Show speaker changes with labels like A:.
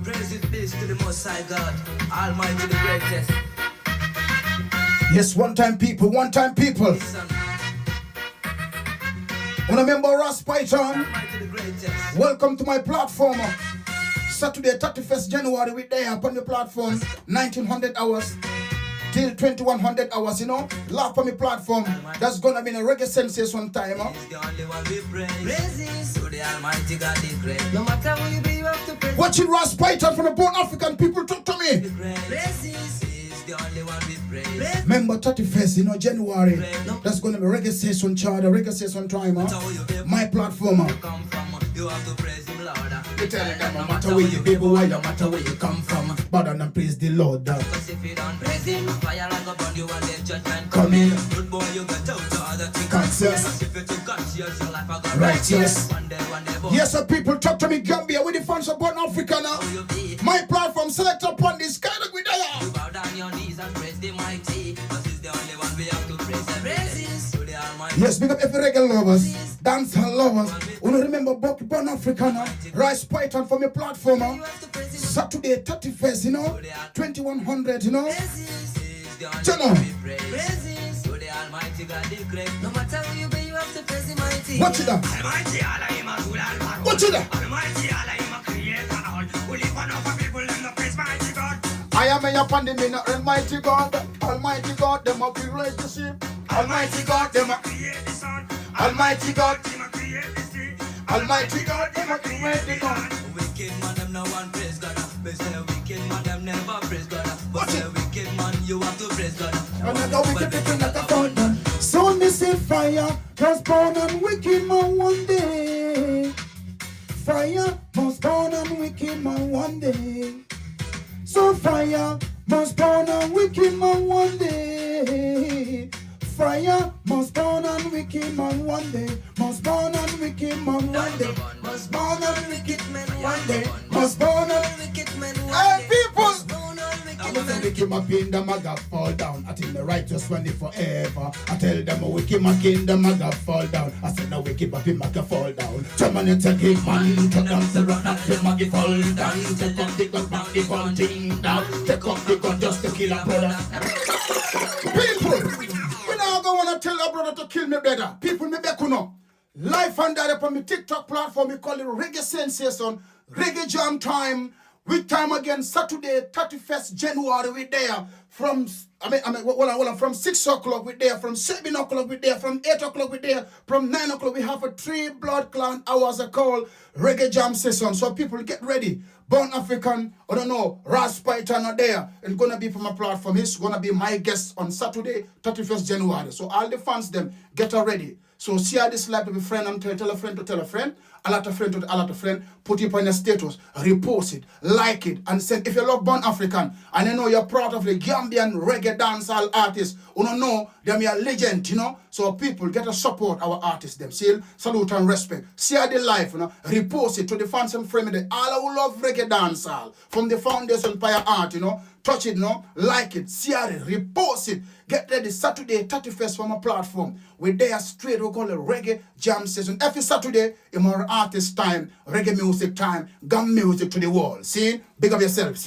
A: Praise and peace to the Most High God, Almighty the greatest.
B: Yes, one time people.
A: Listen,
B: Remember Ross Python?
A: Almighty the greatest.
B: Welcome to my platform. Saturday 31st January, we there upon the platform, 1900 hours till 2100 hours, you know. Laugh on the platform. That's gonna be a reggae sensation time.
A: He's the only one we praise. Praises to the Almighty God the great. No matter who you be, you have to praise.
B: Watching Ross Python from the born African people, talk to me.
A: The great. Praises. He's the only one we praise.
B: Remember 31st, you know, January. That's gonna be reggae session chart, reggae session time. My platform.
A: You come from, you have to praise him, Lord.
B: You tell them no matter where you be, boy, no matter where you come from, but and praise the Lord.
A: Cause if you don't praise him, fire like upon you and then judgment
B: Come in.
A: Good boy, you get out to other things.
B: Conscious.
A: Cause if you're too conscious, your life I got
B: Righteous.
A: One day, boy.
B: Yes, sir, people, talk to me, Gambia, with the fans of born Africa now.
A: Who you be?
B: My platform, select upon this kind of with
A: You bow down your knees and praise the mighty. Cause he's the only one we have to praise. Praises to the Almighty.
B: Yes, big up every reggae lovers, dancehall lovers. Wanna remember born Africa now? Rice Python from your platform.
A: You have to praise him.
B: Saturday 31st, you know, 2100, you know.
A: Praises. He's the only
B: Channel.
A: one we praise. Praises to the Almighty God the great. No matter who you be, you have to praise the mighty.
B: Watch it up.
C: Almighty Allah, him a rule all world.
B: Watch it up.
C: Almighty Allah, him a creator all. Who live on over people, them no praise mighty God.
B: I am a upon the minute, Almighty God, them up create the ship. Almighty God, them up,
C: Create the sun,
B: Almighty God,
C: him a create the sea.
B: Almighty God, them up create the dawn.
A: Wicked man, them no one praise God. They say wicked man, them never praise God. But say wicked man, you have to praise God.
B: Another wicked people like a fountain. Soon me see fire, just born and wicked man one day. Fire must burn and wicked man one day. So fire must burn and wicked man one day. Fire must burn and wicked man one day. Must burn and wicked man one day. Must burn and wicked man one day. Must burn and
A: Wicked man,
B: Hey people!
A: born on wicked
B: I was a
A: man.
B: wicked my kingdom I got fall down. I think the righteous one live forever. I tell them a wicked my kingdom I got fall down. I said no wicked my kingdom I got fall down. German and take it man, take down the rock, take my fall down. Take up the gun, back the gun thing down. Take up the gun just to kill a brother. People, we now go wanna tell a brother to kill me brother. People me back no. Life and direct on my TikTok platform, we call it Reggae Sensation, Reggae Jam Time. With time again, Saturday, 31st January, we there from, from 6 o'clock, we there, from 7 o'clock, we there, from 8 o'clock, we there, from 9 o'clock, we have a 3 blood clan hours a call Reggae Jam Session. So people get ready. Born African, I don't know, Ras Python are there. It's gonna be from my platform. He's gonna be my guest on Saturday, 31st January. So all the fans, them, get ready. So share this live to be friend and tell a friend to tell a friend, a lot of friend to a lot of friend, put it on your status, repost it, like it, and send. If you love Born African, and you know you're proud of the Gambian reggae dancehall artists, you don't know, them are legend, you know. So people get to support our artists, them. See, salute and respect. Share the live, you know, repost it to the fans and friends, all who love reggae dancehall, from the foundation Empire Art, you know. Touch it, no? Like it, share it, repost it. Get ready Saturday, 31st from a platform. We're there straight, we call it Reggae Jam Session. Every Saturday, in our artist time, reggae music time, gum music to the wall. See? Big up yourself. See?